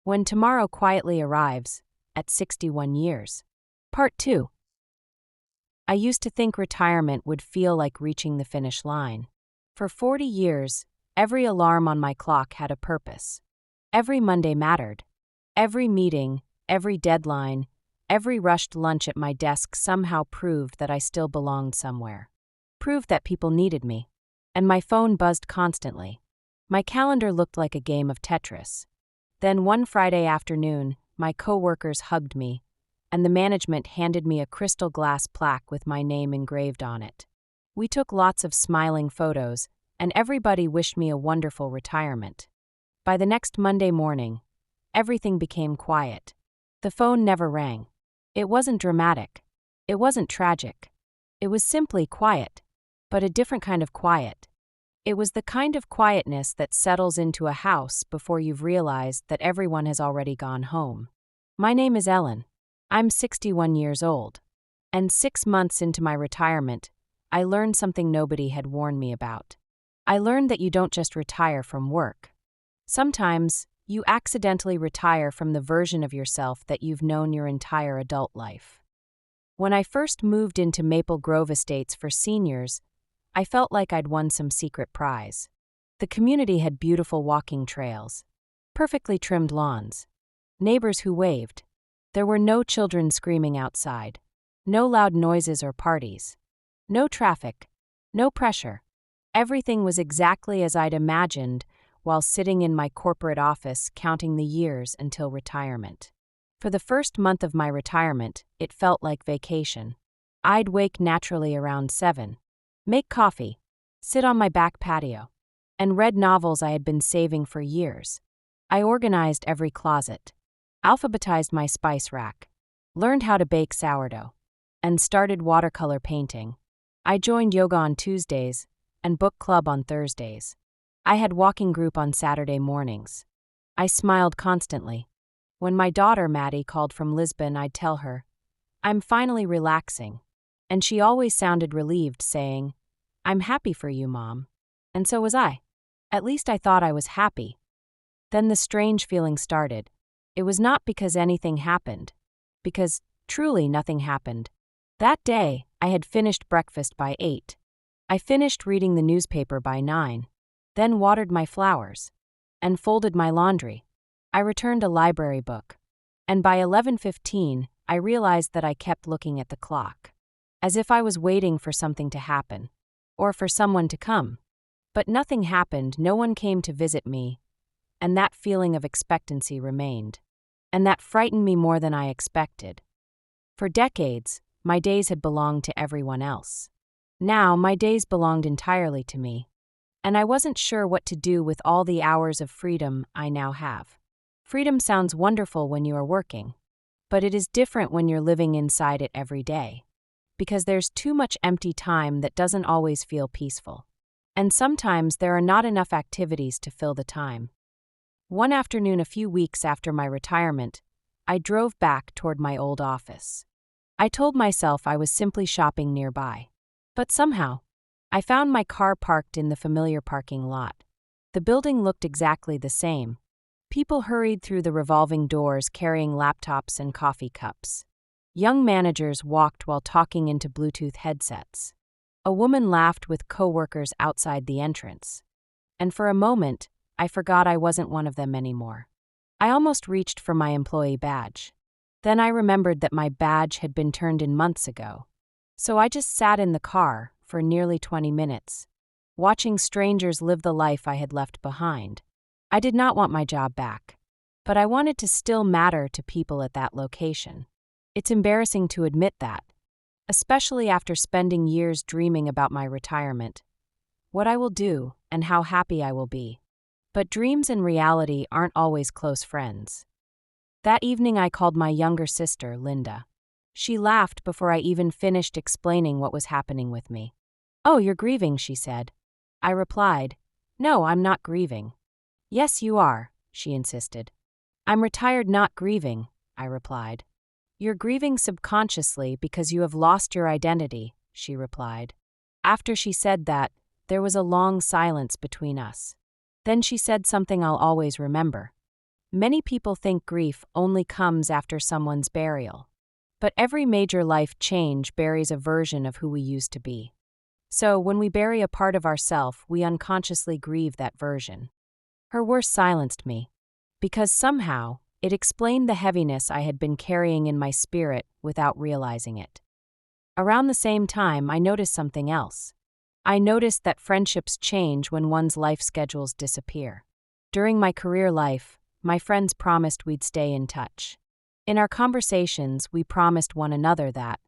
When Tomorrow Quietly Arrives, at 61 years. Part 2. I used to think retirement would feel like reaching the finish line. For 40 years, every alarm on my clock had a purpose. Every Monday mattered. Every meeting, every deadline, every rushed lunch at my desk somehow proved that I still belonged somewhere. Proved that people needed me. And my phone buzzed constantly. My calendar looked like a game of Tetris. Then one Friday afternoon, my coworkers hugged me, and the management handed me a crystal glass plaque with my name engraved on it. We took lots of smiling photos, and everybody wished me a wonderful retirement. By the next Monday morning, everything became quiet. The phone never rang. It wasn't dramatic. It wasn't tragic. It was simply quiet, but a different kind of quiet. It was the kind of quietness that settles into a house before you've realized that everyone has already gone home. My name is Ellen. I'm 61 years old. And 6 months into my retirement, I learned something nobody had warned me about. I learned that you don't just retire from work. Sometimes, you accidentally retire from the version of yourself that you've known your entire adult life. When I first moved into Maple Grove Estates for seniors, I felt like I'd won some secret prize. The community had beautiful walking trails, perfectly trimmed lawns, neighbors who waved. There were no children screaming outside, no loud noises or parties, no traffic, no pressure. Everything was exactly as I'd imagined while sitting in my corporate office counting the years until retirement. For the first month of my retirement, it felt like vacation. I'd wake naturally around 7. Make coffee, sit on my back patio, and read novels I had been saving for years. I organized every closet, alphabetized my spice rack, learned how to bake sourdough, and started watercolor painting. I joined yoga on Tuesdays and book club on Thursdays. I had walking group on Saturday mornings. I smiled constantly. When my daughter Maddie called from Lisbon, I'd tell her, "I'm finally relaxing." And she always sounded relieved, saying, "I'm happy for you, Mom." And so was I. At least I thought I was happy. Then the strange feeling started. It was not because anything happened, because truly nothing happened. That day, I had finished breakfast by 8. I finished reading the newspaper by 9, then watered my flowers, and folded my laundry. I returned a library book, and by 11:15, I realized that I kept looking at the clock, as if I was waiting for something to happen, or for someone to come. But nothing happened, no one came to visit me, and that feeling of expectancy remained. And that frightened me more than I expected. For decades, my days had belonged to everyone else. Now, my days belonged entirely to me, and I wasn't sure what to do with all the hours of freedom I now have. Freedom sounds wonderful when you are working, but it is different when you're living inside it every day. Because there's too much empty time that doesn't always feel peaceful. And sometimes there are not enough activities to fill the time. One afternoon a few weeks after my retirement, I drove back toward my old office. I told myself I was simply shopping nearby. But somehow, I found my car parked in the familiar parking lot. The building looked exactly the same. People hurried through the revolving doors carrying laptops and coffee cups. Young managers walked while talking into Bluetooth headsets. A woman laughed with coworkers outside the entrance. And for a moment, I forgot I wasn't one of them anymore. I almost reached for my employee badge. Then I remembered that my badge had been turned in months ago. So I just sat in the car for nearly 20 minutes, watching strangers live the life I had left behind. I did not want my job back, but I wanted to still matter to people at that location. It's embarrassing to admit that, especially after spending years dreaming about my retirement, what I will do, and how happy I will be. But dreams and reality aren't always close friends. That evening I called my younger sister, Linda. She laughed before I even finished explaining what was happening with me. "Oh, you're grieving," she said. I replied, "No, I'm not grieving." "Yes, you are," she insisted. "I'm retired, not grieving," I replied. "You're grieving subconsciously because you have lost your identity," she replied. After she said that, there was a long silence between us. Then she said something I'll always remember. Many people think grief only comes after someone's burial. But every major life change buries a version of who we used to be. So, when we bury a part of ourself, we unconsciously grieve that version. Her words silenced me, because somehow, it explained the heaviness I had been carrying in my spirit without realizing it. Around the same time, I noticed something else. I noticed that friendships change when one's life schedules disappear. During my career life, my friends promised we'd stay in touch. In our conversations, we promised one another that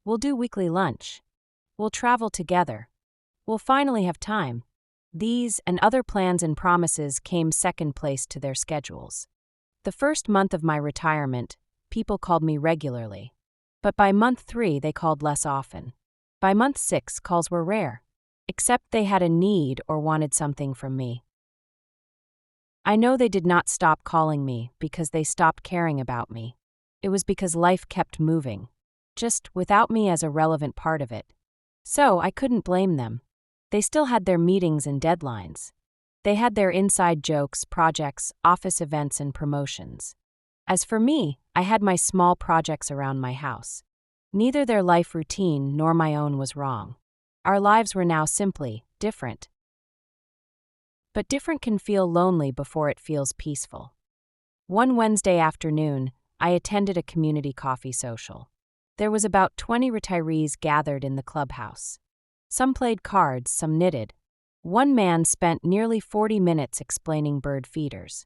we'll do weekly lunch, we'll travel together, we'll finally have time. These and other plans and promises came second place to their schedules. The first month of my retirement, people called me regularly. But by month 3, they called less often. By month 6, calls were rare, except they had a need or wanted something from me. I know they did not stop calling me because they stopped caring about me. It was because life kept moving, just without me as a relevant part of it. So I couldn't blame them. They still had their meetings and deadlines. They had their inside jokes, projects, office events, and promotions. As for me, I had my small projects around my house. Neither their life routine nor my own was wrong. Our lives were now simply different. But different can feel lonely before it feels peaceful. One Wednesday afternoon, I attended a community coffee social. There was about 20 retirees gathered in the clubhouse. Some played cards, some knitted. One man spent nearly 40 minutes explaining bird feeders.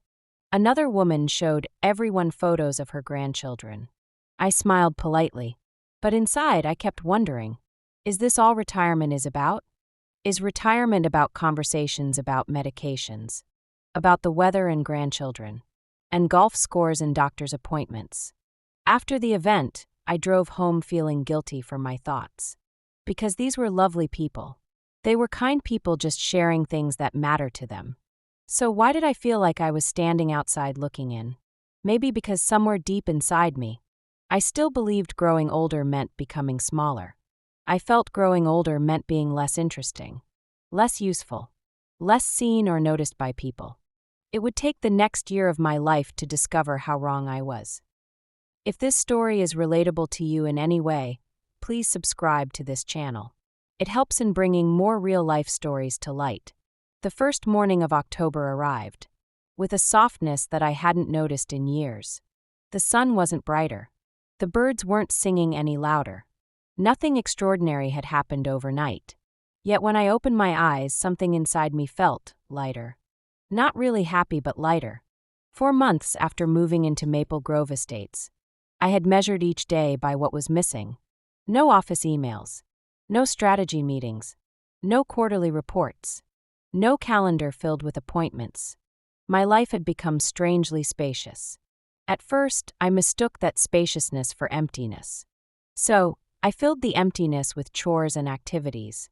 Another woman showed everyone photos of her grandchildren. I smiled politely, but inside I kept wondering, is this all retirement is about? Is retirement about conversations about medications, about the weather and grandchildren, and golf scores and doctor's appointments? After the event, I drove home feeling guilty for my thoughts. Because these were lovely people. They were kind people just sharing things that matter to them. So why did I feel like I was standing outside looking in? Maybe because somewhere deep inside me, I still believed growing older meant becoming smaller. I felt growing older meant being less interesting, less useful, less seen or noticed by people. It would take the next year of my life to discover how wrong I was. If this story is relatable to you in any way, please subscribe to this channel. It helps in bringing more real-life stories to light. The first morning of October arrived, with a softness that I hadn't noticed in years. The sun wasn't brighter. The birds weren't singing any louder. Nothing extraordinary had happened overnight. Yet when I opened my eyes, something inside me felt lighter. Not really happy, but lighter. 4 months after moving into Maple Grove Estates, I had measured each day by what was missing. No office emails. No strategy meetings. No quarterly reports. No calendar filled with appointments. My life had become strangely spacious. At first, I mistook that spaciousness for emptiness. So, I filled the emptiness with chores and activities.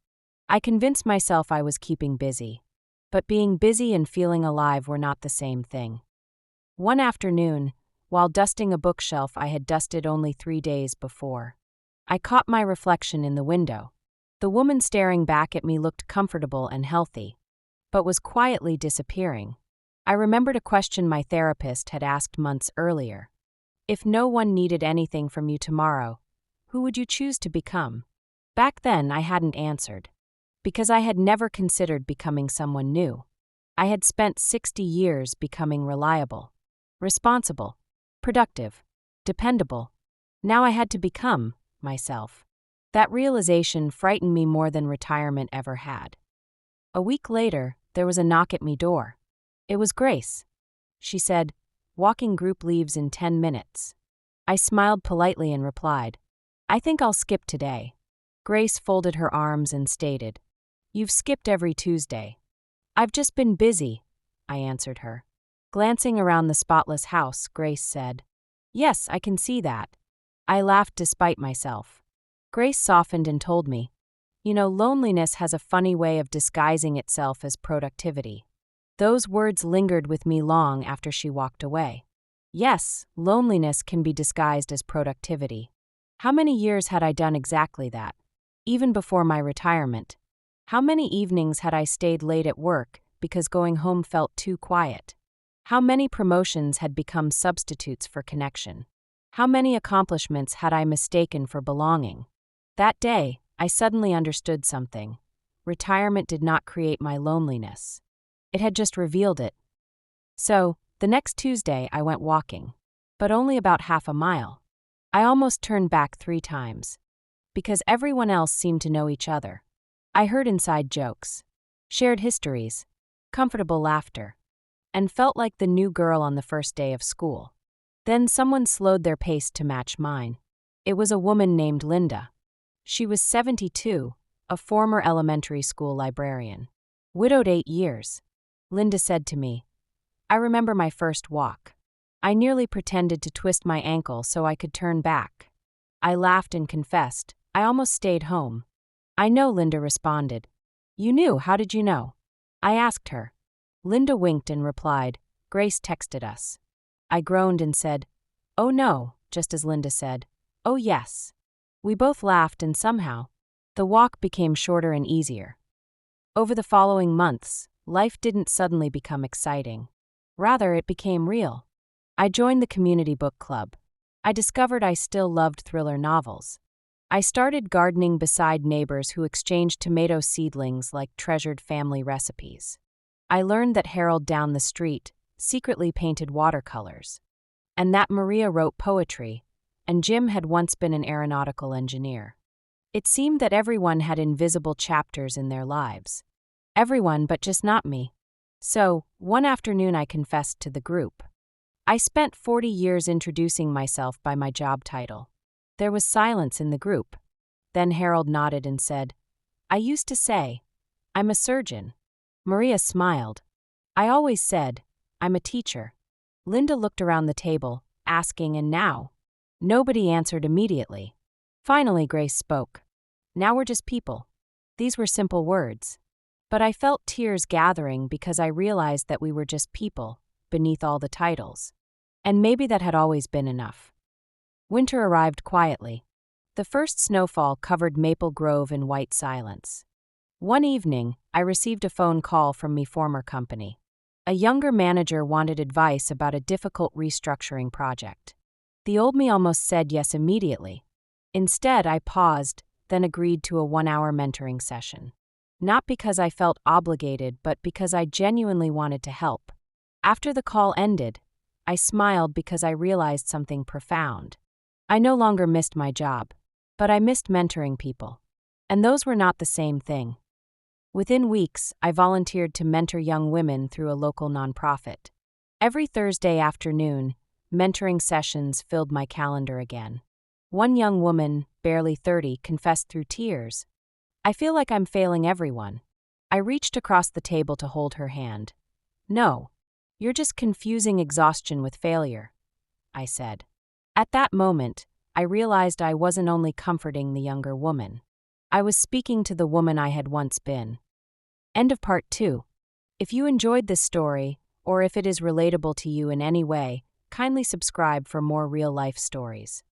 I convinced myself I was keeping busy. But being busy and feeling alive were not the same thing. One afternoon, while dusting a bookshelf I had dusted only 3 days before, I caught my reflection in the window. The woman staring back at me looked comfortable and healthy, but was quietly disappearing. I remembered a question my therapist had asked months earlier. If no one needed anything from you tomorrow, who would you choose to become? Back then, I hadn't answered, because I had never considered becoming someone new. I had spent 60 years becoming reliable, responsible, productive, dependable. Now I had to become myself. That realization frightened me more than retirement ever had. A week later, there was a knock at me door. It was Grace. She said, "Walking group leaves in 10 minutes. I smiled politely and replied, "I think I'll skip today." Grace folded her arms and stated, "You've skipped every Tuesday." "I've just been busy," I answered her. Glancing around the spotless house, Grace said, "Yes, I can see that." I laughed despite myself. Grace softened and told me, loneliness has a funny way of disguising itself as productivity." Those words lingered with me long after she walked away. Yes, loneliness can be disguised as productivity. How many years had I done exactly that? Even before my retirement. How many evenings had I stayed late at work because going home felt too quiet? How many promotions had become substitutes for connection? How many accomplishments had I mistaken for belonging? That day, I suddenly understood something. Retirement did not create my loneliness. It had just revealed it. So, the next Tuesday I went walking. But only about half a mile. I almost turned back 3 times. Because everyone else seemed to know each other. I heard inside jokes, shared histories, comfortable laughter, and felt like the new girl on the first day of school. Then someone slowed their pace to match mine. It was a woman named Linda. She was 72, a former elementary school librarian. Widowed 8 years. Linda said to me, "I remember my first walk. I nearly pretended to twist my ankle so I could turn back." I laughed and confessed, "I almost stayed home." "I know," Linda responded. "You knew, how did you know?" I asked her. Linda winked and replied, "Grace texted us." I groaned and said, "Oh no," just as Linda said, "Oh yes." We both laughed and somehow, the walk became shorter and easier. Over the following months, life didn't suddenly become exciting. Rather, it became real. I joined the community book club. I discovered I still loved thriller novels. I started gardening beside neighbors who exchanged tomato seedlings like treasured family recipes. I learned that Harold down the street secretly painted watercolors, and that Maria wrote poetry, and Jim had once been an aeronautical engineer. It seemed that everyone had invisible chapters in their lives. Everyone, but just not me. So, one afternoon I confessed to the group. I spent 40 years introducing myself by my job title. There was silence in the group. Then Harold nodded and said, "I used to say, I'm a surgeon." Maria smiled. "I always said, I'm a teacher." Linda looked around the table, asking, "And now?" Nobody answered immediately. Finally, Grace spoke. "Now we're just people." These were simple words. But I felt tears gathering because I realized that we were just people, beneath all the titles. And maybe that had always been enough. Winter arrived quietly. The first snowfall covered Maple Grove in white silence. One evening, I received a phone call from my former company. A younger manager wanted advice about a difficult restructuring project. The old me almost said yes immediately. Instead, I paused, then agreed to a 1-hour mentoring session. Not because I felt obligated, but because I genuinely wanted to help. After the call ended, I smiled because I realized something profound. I no longer missed my job, but I missed mentoring people. And those were not the same thing. Within weeks, I volunteered to mentor young women through a local nonprofit. Every Thursday afternoon, mentoring sessions filled my calendar again. One young woman, barely 30, confessed through tears, "I feel like I'm failing everyone." I reached across the table to hold her hand. "No, you're just confusing exhaustion with failure," I said. At that moment, I realized I wasn't only comforting the younger woman. I was speaking to the woman I had once been. End of part 2. If you enjoyed this story, or if it is relatable to you in any way, kindly subscribe for more real-life stories.